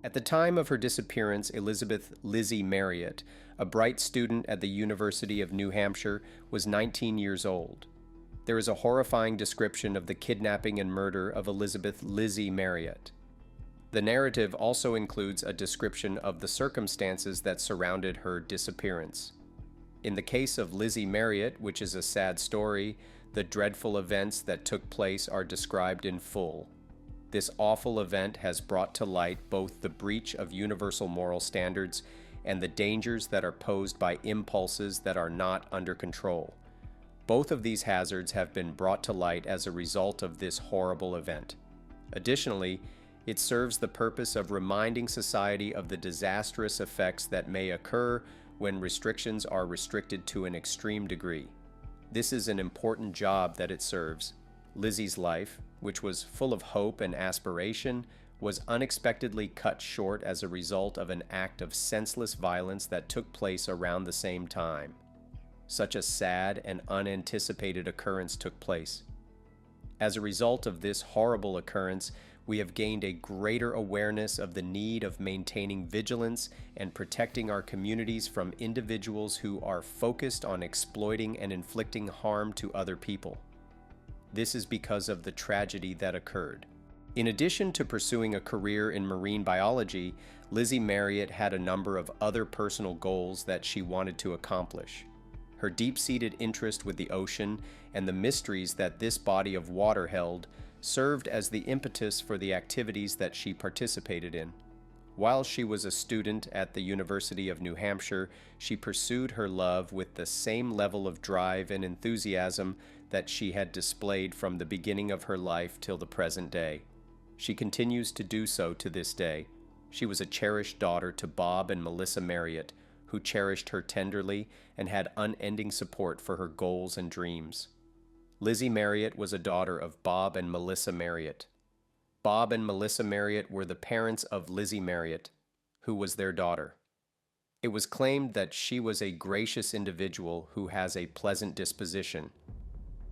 At the time of her disappearance, Elizabeth Lizzi Marriott, a bright student at the University of New Hampshire, was 19 years old. There is a horrifying description of the kidnapping and murder of Elizabeth Lizzi Marriott. The narrative also includes a description of the circumstances that surrounded her disappearance. In the case of Lizzi Marriott, which is a sad story, the dreadful events that took place are described in full. This awful event has brought to light both the breach of universal moral standards and the dangers that are posed by impulses that are not under control. Both of these hazards have been brought to light as a result of this horrible event. Additionally, it serves the purpose of reminding society of the disastrous effects that may occur when restrictions are restricted to an extreme degree. This is an important job that it serves. Lizzi's life, which was full of hope and aspiration, was unexpectedly cut short as a result of an act of senseless violence that took place around the same time. Such a sad and unanticipated occurrence took place. As a result of this horrible occurrence, we have gained a greater awareness of the need of maintaining vigilance and protecting our communities from individuals who are focused on exploiting and inflicting harm to other people. This is because of the tragedy that occurred. In addition to pursuing a career in marine biology, Lizzi Marriott had a number of other personal goals that she wanted to accomplish. Her deep-seated interest with the ocean and the mysteries that this body of water held served as the impetus for the activities that she participated in. While she was a student at the University of New Hampshire, she pursued her love with the same level of drive and enthusiasm that she had displayed from the beginning of her life till the present day. She continues to do so to this day. She was a cherished daughter to Bob and Melissa Marriott, who cherished her tenderly and had unending support for her goals and dreams. Lizzi Marriott was a daughter of Bob and Melissa Marriott. Bob and Melissa Marriott were the parents of Lizzi Marriott, who was their daughter. It was claimed that she was a gracious individual who has a pleasant disposition.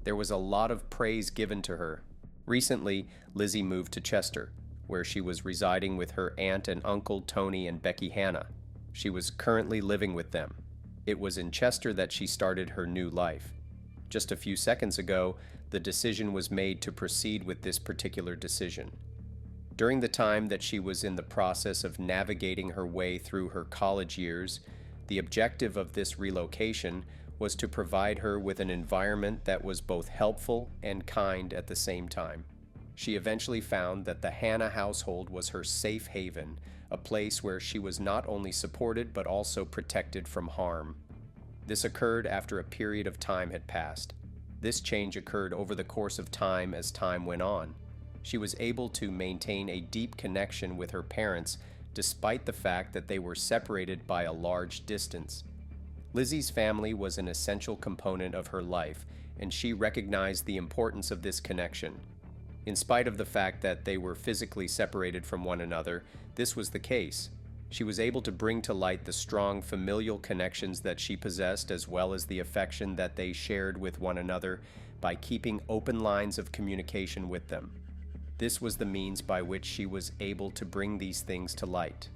There was a lot of praise given to her. Recently, Lizzi moved to Chester, where she was residing with her aunt and uncle Tony and Becky Hanna. She was currently living with them. It was in Chester that she started her new life. Just a few seconds ago, the decision was made to proceed with this particular decision. During the time that she was in the process of navigating her way through her college years, the objective of this relocation was to provide her with an environment that was both helpful and kind at the same time. She eventually found that the Hanna household was her safe haven, a place where she was not only supported but also protected from harm. This occurred after a period of time had passed. This change occurred over the course of time as time went on. She was able to maintain a deep connection with her parents despite the fact that they were separated by a large distance. Lizzi's family was an essential component of her life, and she recognized the importance of this connection. In spite of the fact that they were physically separated from one another, this was the case. She was able to bring to light the strong familial connections that she possessed as well as the affection that they shared with one another by keeping open lines of communication with them. This was the means by which she was able to bring these things to light.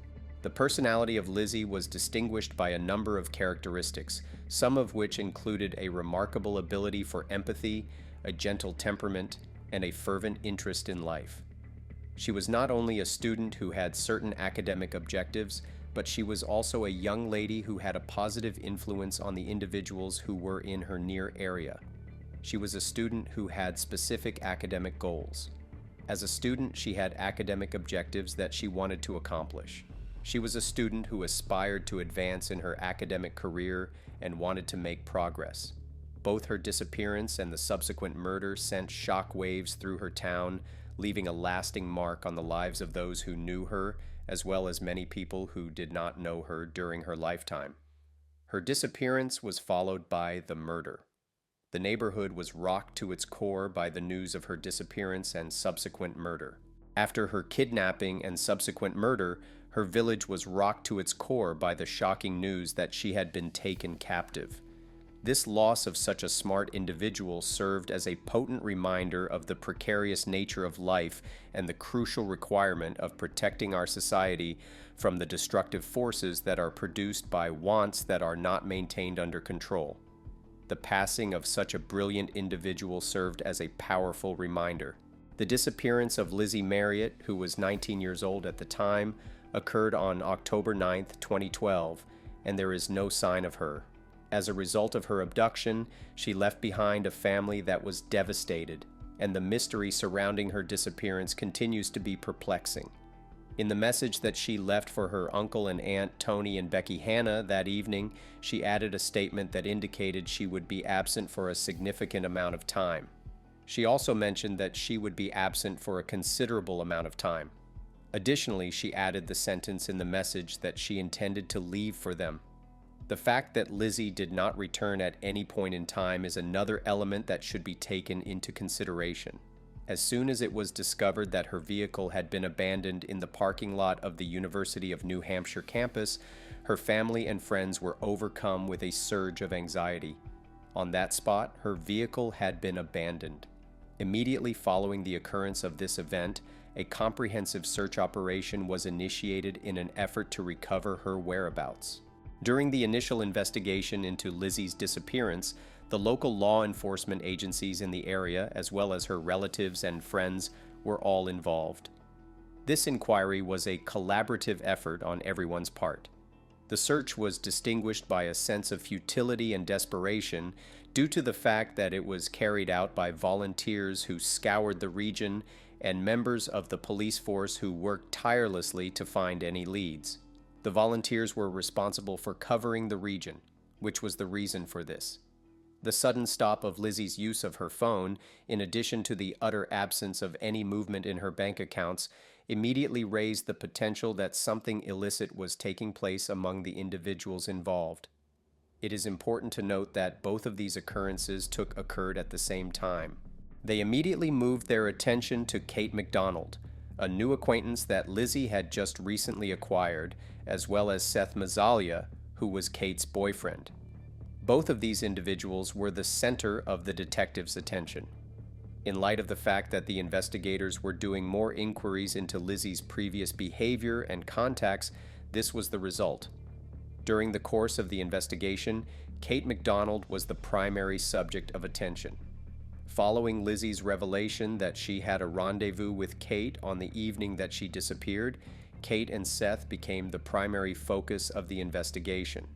The personality of Lizzi was distinguished by a number of characteristics, some of which included a remarkable ability for empathy, a gentle temperament, and a fervent interest in life. She was not only a student who had certain academic objectives, but she was also a young lady who had a positive influence on the individuals who were in her near area. She was a student who had specific academic goals. As a student, she had academic objectives that she wanted to accomplish. She was a student who aspired to advance in her academic career and wanted to make progress. Both her disappearance and the subsequent murder sent shock waves through her town, leaving a lasting mark on the lives of those who knew her, as well as many people who did not know her during her lifetime. Her disappearance was followed by the murder. The neighborhood was rocked to its core by the news of her disappearance and subsequent murder. After her kidnapping and subsequent murder, her village was rocked to its core by the shocking news that she had been taken captive. This loss of such a smart individual served as a potent reminder of the precarious nature of life and the crucial requirement of protecting our society from the destructive forces that are produced by wants that are not maintained under control. The passing of such a brilliant individual served as a powerful reminder. The disappearance of Lizzi Marriott, who was 19 years old at the time, occurred on October 9, 2012, and there is no sign of her. As a result of her abduction, she left behind a family that was devastated, and the mystery surrounding her disappearance continues to be perplexing. In the message that she left for her uncle and aunt Tony and Becky Hanna that evening, she added a statement that indicated she would be absent for a significant amount of time. She also mentioned that she would be absent for a considerable amount of time. Additionally, she added the sentence in the message that she intended to leave for them. The fact that Lizzi did not return at any point in time is another element that should be taken into consideration. As soon as it was discovered that her vehicle had been abandoned in the parking lot of the University of New Hampshire campus, her family and friends were overcome with a surge of anxiety. On that spot, her vehicle had been abandoned. Immediately following the occurrence of this event, a comprehensive search operation was initiated in an effort to recover her whereabouts. During the initial investigation into Lizzi's disappearance, the local law enforcement agencies in the area, as well as her relatives and friends, were all involved. This inquiry was a collaborative effort on everyone's part. The search was distinguished by a sense of futility and desperation due to the fact that it was carried out by volunteers who scoured the region and members of the police force who worked tirelessly to find any leads. The volunteers were responsible for covering the region, which was the reason for this. The sudden stop of Lizzi's use of her phone, in addition to the utter absence of any movement in her bank accounts, immediately raised the potential that something illicit was taking place among the individuals involved. It is important to note that both of these occurrences occurred at the same time. They immediately moved their attention to Kate McDonald, a new acquaintance that Lizzi had just recently acquired, as well as Seth Mazzalia, who was Kate's boyfriend. Both of these individuals were the center of the detectives' attention. In light of the fact that the investigators were doing more inquiries into Lizzi's previous behavior and contacts, this was the result. During the course of the investigation, Kate McDonald was the primary subject of attention. Following Lizzi's revelation that she had a rendezvous with Kate on the evening that she disappeared, Kate and Seth became the primary focus of the investigation.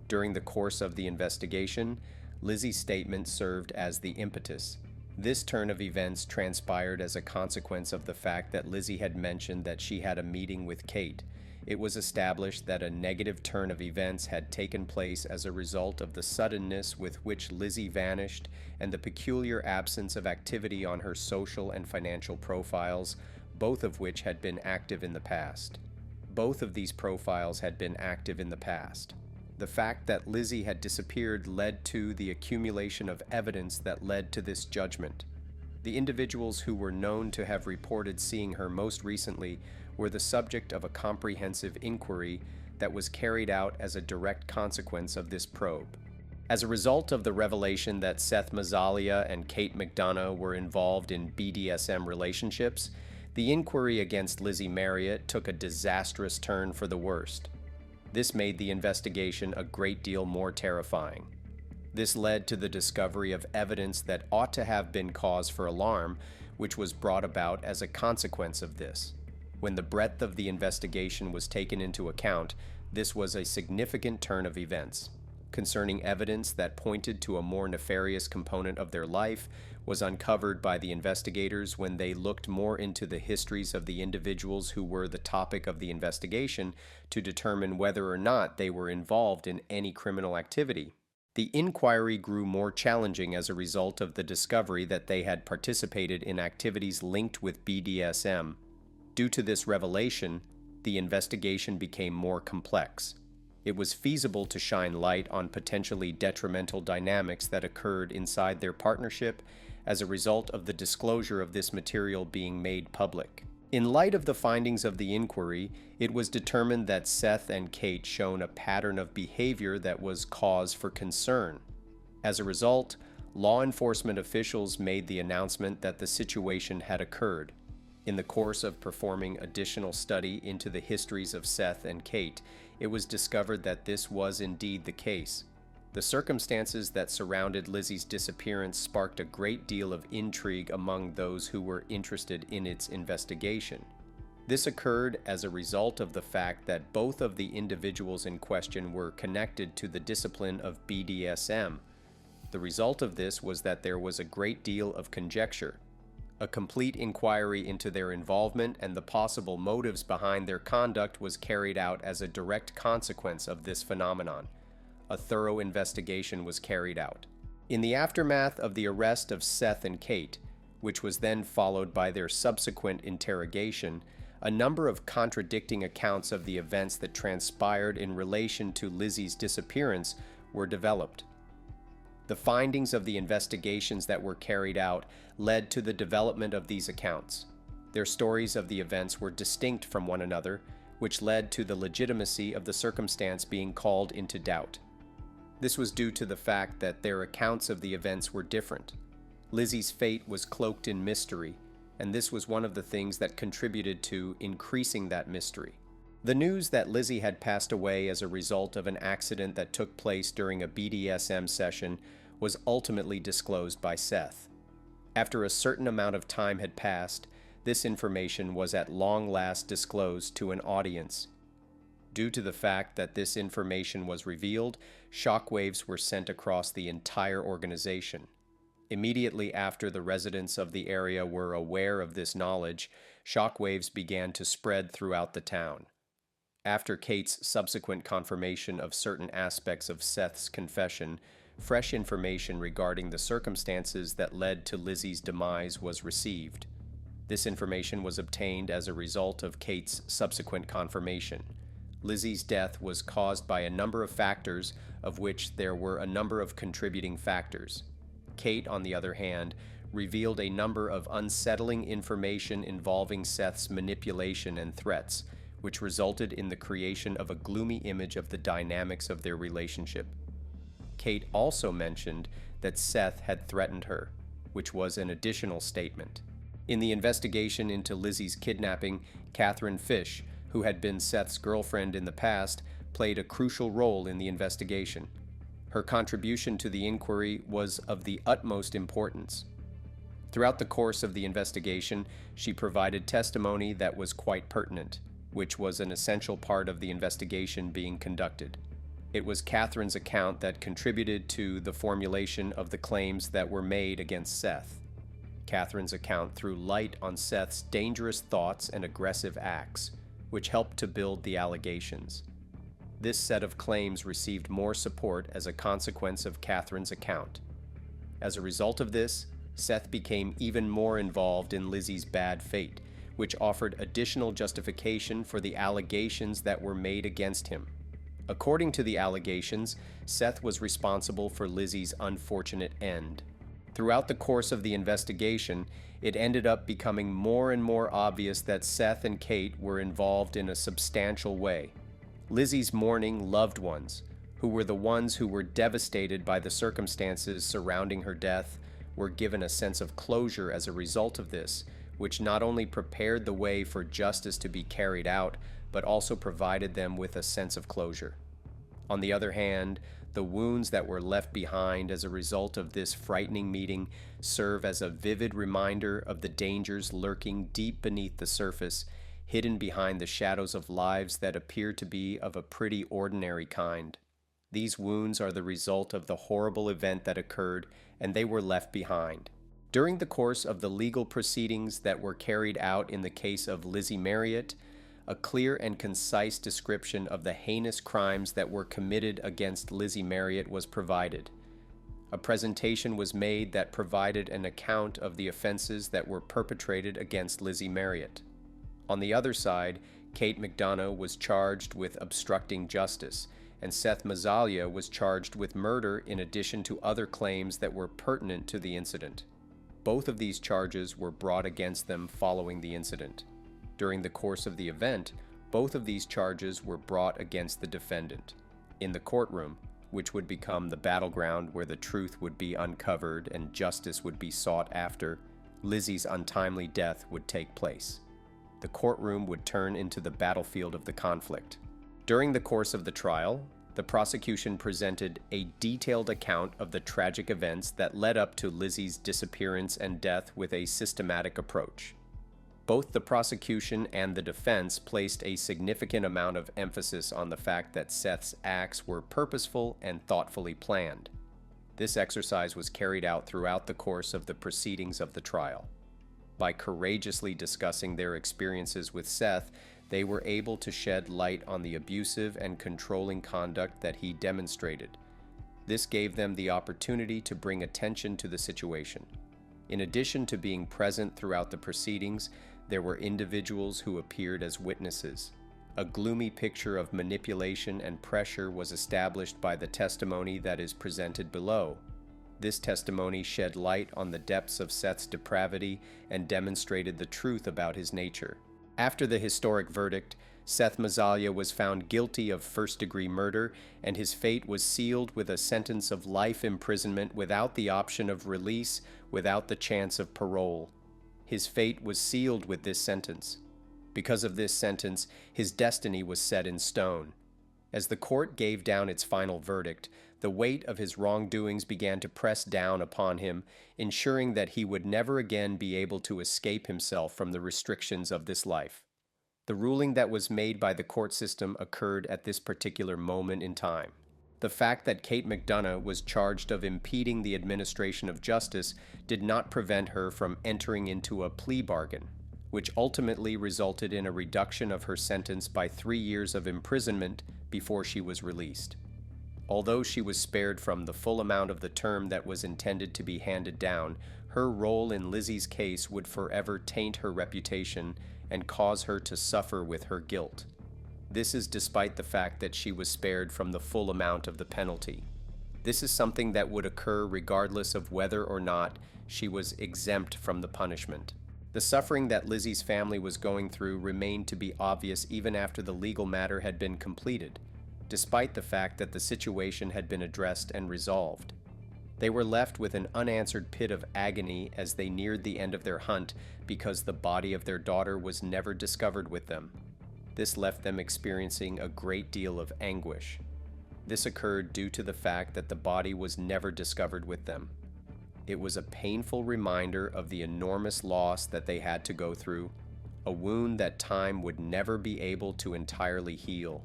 During the course of the investigation, Lizzi's statement served as the impetus. This turn of events transpired as a consequence of the fact that Lizzi had mentioned that she had a meeting with Kate. It was established that a negative turn of events had taken place as a result of the suddenness with which Lizzi vanished and the peculiar absence of activity on her social and financial profiles, both of which had been active in the past. Both of these profiles had been active in the past. The fact that Lizzi had disappeared led to the accumulation of evidence that led to this judgment. The individuals who were known to have reported seeing her most recently were the subject of a comprehensive inquiry that was carried out as a direct consequence of this probe. As a result of the revelation that Seth Mazzalia and Kate McDonough were involved in BDSM relationships, the inquiry against Lizzi Marriott took a disastrous turn for the worst. This made the investigation a great deal more terrifying. This led to the discovery of evidence that ought to have been cause for alarm, which was brought about as a consequence of this. When the breadth of the investigation was taken into account, this was a significant turn of events. Concerning evidence that pointed to a more nefarious component of their life was uncovered by the investigators when they looked more into the histories of the individuals who were the topic of the investigation to determine whether or not they were involved in any criminal activity. The inquiry grew more challenging as a result of the discovery that they had participated in activities linked with BDSM. Due to this revelation, the investigation became more complex. It was feasible to shine light on potentially detrimental dynamics that occurred inside their partnership as a result of the disclosure of this material being made public. In light of the findings of the inquiry, it was determined that Seth and Kate shown a pattern of behavior that was cause for concern. As a result, law enforcement officials made the announcement that the situation had occurred. In the course of performing additional study into the histories of Seth and Kate, it was discovered that this was indeed the case. The circumstances that surrounded Lizzi's disappearance sparked a great deal of intrigue among those who were interested in its investigation. This occurred as a result of the fact that both of the individuals in question were connected to the discipline of BDSM. The result of this was that there was a great deal of conjecture. A complete inquiry into their involvement and the possible motives behind their conduct was carried out as a direct consequence of this phenomenon. A thorough investigation was carried out. In the aftermath of the arrest of Seth and Kate, which was then followed by their subsequent interrogation, a number of contradicting accounts of the events that transpired in relation to Lizzi's disappearance were developed. The findings of the investigations that were carried out led to the development of these accounts. Their stories of the events were distinct from one another, which led to the legitimacy of the circumstance being called into doubt. This was due to the fact that their accounts of the events were different. Lizzi's fate was cloaked in mystery, and this was one of the things that contributed to increasing that mystery. The news that Lizzi had passed away as a result of an accident that took place during a BDSM session was ultimately disclosed by Seth. After a certain amount of time had passed, this information was at long last disclosed to an audience. Due to the fact that this information was revealed, shockwaves were sent across the entire organization. Immediately after the residents of the area were aware of this knowledge, shockwaves began to spread throughout the town. After Kate's subsequent confirmation of certain aspects of Seth's confession, fresh information regarding the circumstances that led to Lizzi's demise was received. This information was obtained as a result of Kate's subsequent confirmation. Lizzi's death was caused by a number of factors, of which there were a number of contributing factors. Kate, on the other hand, revealed a number of unsettling information involving Seth's manipulation and threats, which resulted in the creation of a gloomy image of the dynamics of their relationship. Kate also mentioned that Seth had threatened her, which was an additional statement. In the investigation into Lizzi's kidnapping, Catherine Fish, who had been Seth's girlfriend in the past, played a crucial role in the investigation. Her contribution to the inquiry was of the utmost importance. Throughout the course of the investigation, she provided testimony that was quite pertinent, which was an essential part of the investigation being conducted. It was Catherine's account that contributed to the formulation of the claims that were made against Seth. Catherine's account threw light on Seth's dangerous thoughts and aggressive acts, which helped to build the allegations. This set of claims received more support as a consequence of Catherine's account. As a result of this, Seth became even more involved in Lizzi's bad fate, which offered additional justification for the allegations that were made against him. According to the allegations, Seth was responsible for Lizzi's unfortunate end. Throughout the course of the investigation, it ended up becoming more and more obvious that Seth and Kate were involved in a substantial way. Lizzi's mourning loved ones, who were the ones who were devastated by the circumstances surrounding her death, were given a sense of closure as a result of this, which not only prepared the way for justice to be carried out, but also provided them with a sense of closure. On the other hand, the wounds that were left behind as a result of this frightening meeting serve as a vivid reminder of the dangers lurking deep beneath the surface, hidden behind the shadows of lives that appear to be of a pretty ordinary kind. These wounds are the result of the horrible event that occurred, and they were left behind. During the course of the legal proceedings that were carried out in the case of Lizzi Marriott, a clear and concise description of the heinous crimes that were committed against Lizzi Marriott was provided. A presentation was made that provided an account of the offenses that were perpetrated against Lizzi Marriott. On the other side, Kate McDonough was charged with obstructing justice, and Seth Mazzalia was charged with murder in addition to other claims that were pertinent to the incident. Both of these charges were brought against them following the incident. During the course of the event, both of these charges were brought against the defendant. In the courtroom, which would become the battleground where the truth would be uncovered and justice would be sought after, Lizzi's untimely death would take place. The courtroom would turn into the battlefield of the conflict. During the course of the trial, the prosecution presented a detailed account of the tragic events that led up to Lizzi's disappearance and death with a systematic approach. Both the prosecution and the defense placed a significant amount of emphasis on the fact that Seth's acts were purposeful and thoughtfully planned. This exercise was carried out throughout the course of the proceedings of the trial. By courageously discussing their experiences with Seth, they were able to shed light on the abusive and controlling conduct that he demonstrated. This gave them the opportunity to bring attention to the situation. In addition to being present throughout the proceedings, there were individuals who appeared as witnesses. A gloomy picture of manipulation and pressure was established by the testimony that is presented below. This testimony shed light on the depths of Seth's depravity and demonstrated the truth about his nature. After the historic verdict, Seth Mazzaglia was found guilty of first-degree murder, and his fate was sealed with a sentence of life imprisonment without the option of release, without the chance of parole. His fate was sealed with this sentence. Because of this sentence, his destiny was set in stone. As the court gave down its final verdict, the weight of his wrongdoings began to press down upon him, ensuring that he would never again be able to escape himself from the restrictions of this life. The ruling that was made by the court system occurred at this particular moment in time. The fact that Kate McDonough was charged of impeding the administration of justice did not prevent her from entering into a plea bargain, which ultimately resulted in a reduction of her sentence by 3 years of imprisonment before she was released. Although she was spared from the full amount of the term that was intended to be handed down, her role in Lizzi's case would forever taint her reputation and cause her to suffer with her guilt. This is despite the fact that she was spared from the full amount of the penalty. This is something that would occur regardless of whether or not she was exempt from the punishment. The suffering that Lizzi's family was going through remained to be obvious even after the legal matter had been completed, despite the fact that the situation had been addressed and resolved. They were left with an unanswered pit of agony as they neared the end of their hunt because the body of their daughter was never discovered with them. This left them experiencing a great deal of anguish. This occurred due to the fact that the body was never discovered with them. It was a painful reminder of the enormous loss that they had to go through, a wound that time would never be able to entirely heal.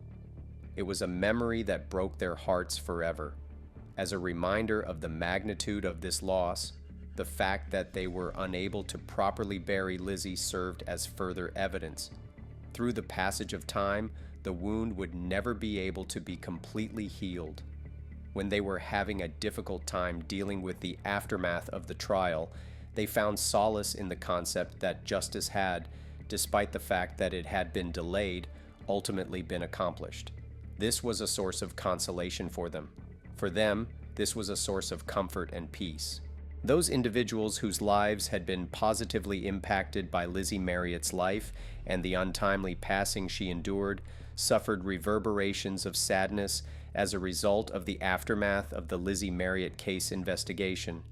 It was a memory that broke their hearts forever. As a reminder of the magnitude of this loss, the fact that they were unable to properly bury Lizzi served as further evidence. Through the passage of time, the wound would never be able to be completely healed. When they were having a difficult time dealing with the aftermath of the trial, they found solace in the concept that justice had, despite the fact that it had been delayed, ultimately been accomplished. This was a source of consolation for them. For them, this was a source of comfort and peace. Those individuals whose lives had been positively impacted by Lizzi Marriott's life and the untimely passing she endured suffered reverberations of sadness as a result of the aftermath of the Lizzi Marriott case investigation.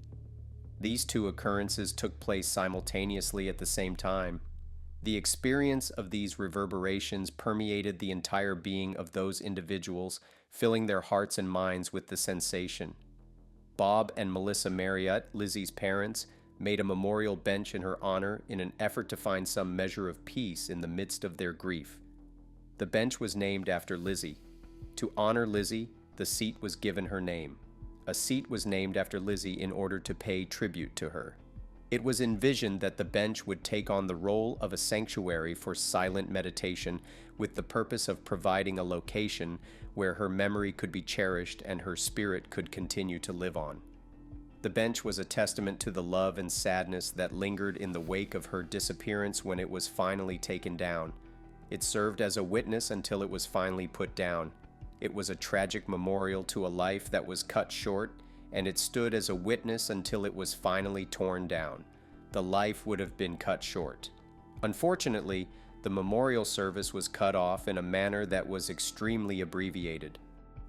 These two occurrences took place simultaneously at the same time. The experience of these reverberations permeated the entire being of those individuals, filling their hearts and minds with the sensation. Bob and Melissa Marriott, Lizzi's parents, made a memorial bench in her honor in an effort to find some measure of peace in the midst of their grief. The bench was named after Lizzi. To honor Lizzi, the seat was given her name. A seat was named after Lizzi in order to pay tribute to her. It was envisioned that the bench would take on the role of a sanctuary for silent meditation with the purpose of providing a location where her memory could be cherished and her spirit could continue to live on. The bench was a testament to the love and sadness that lingered in the wake of her disappearance when it was finally taken down. It served as a witness until it was finally put down. It was a tragic memorial to a life that was cut short, and it stood as a witness until it was finally torn down. The life would have been cut short. Unfortunately, the memorial service was cut off in a manner that was extremely abbreviated.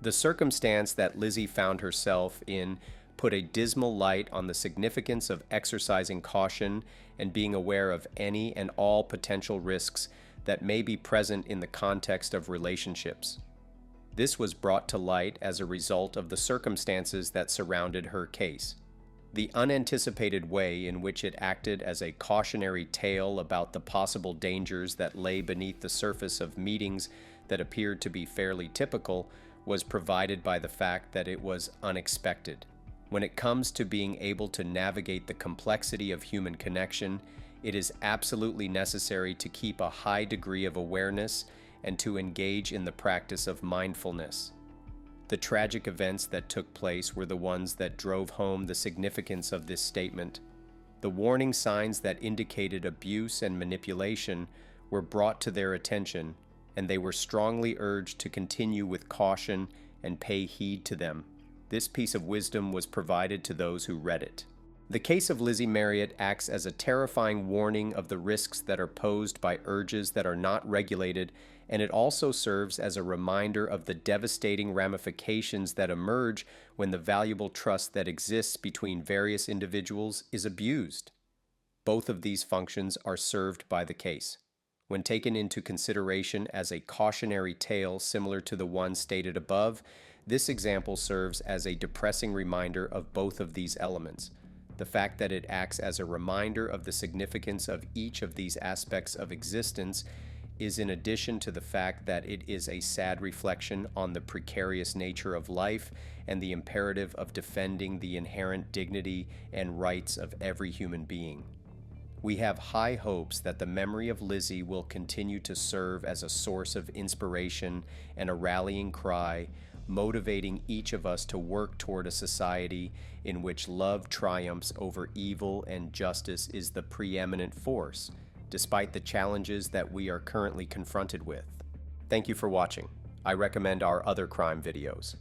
The circumstance that Lizzi found herself in put a dismal light on the significance of exercising caution and being aware of any and all potential risks that may be present in the context of relationships. This was brought to light as a result of the circumstances that surrounded her case. The unanticipated way in which it acted as a cautionary tale about the possible dangers that lay beneath the surface of meetings that appeared to be fairly typical was provided by the fact that it was unexpected. When it comes to being able to navigate the complexity of human connection, it is absolutely necessary to keep a high degree of awareness and to engage in the practice of mindfulness. The tragic events that took place were the ones that drove home the significance of this statement. The warning signs that indicated abuse and manipulation were brought to their attention, and they were strongly urged to continue with caution and pay heed to them. This piece of wisdom was provided to those who read it. The case of Lizzi Marriott acts as a terrifying warning of the risks that are posed by urges that are not regulated, and it also serves as a reminder of the devastating ramifications that emerge when the valuable trust that exists between various individuals is abused. Both of these functions are served by the case. When taken into consideration as a cautionary tale similar to the one stated above, this example serves as a depressing reminder of both of these elements. The fact that it acts as a reminder of the significance of each of these aspects of existence is in addition to the fact that it is a sad reflection on the precarious nature of life and the imperative of defending the inherent dignity and rights of every human being. We have high hopes that the memory of Lizzi will continue to serve as a source of inspiration and a rallying cry, motivating each of us to work toward a society in which love triumphs over evil and justice is the preeminent force, despite the challenges that we are currently confronted with. Thank you for watching. I recommend our other crime videos.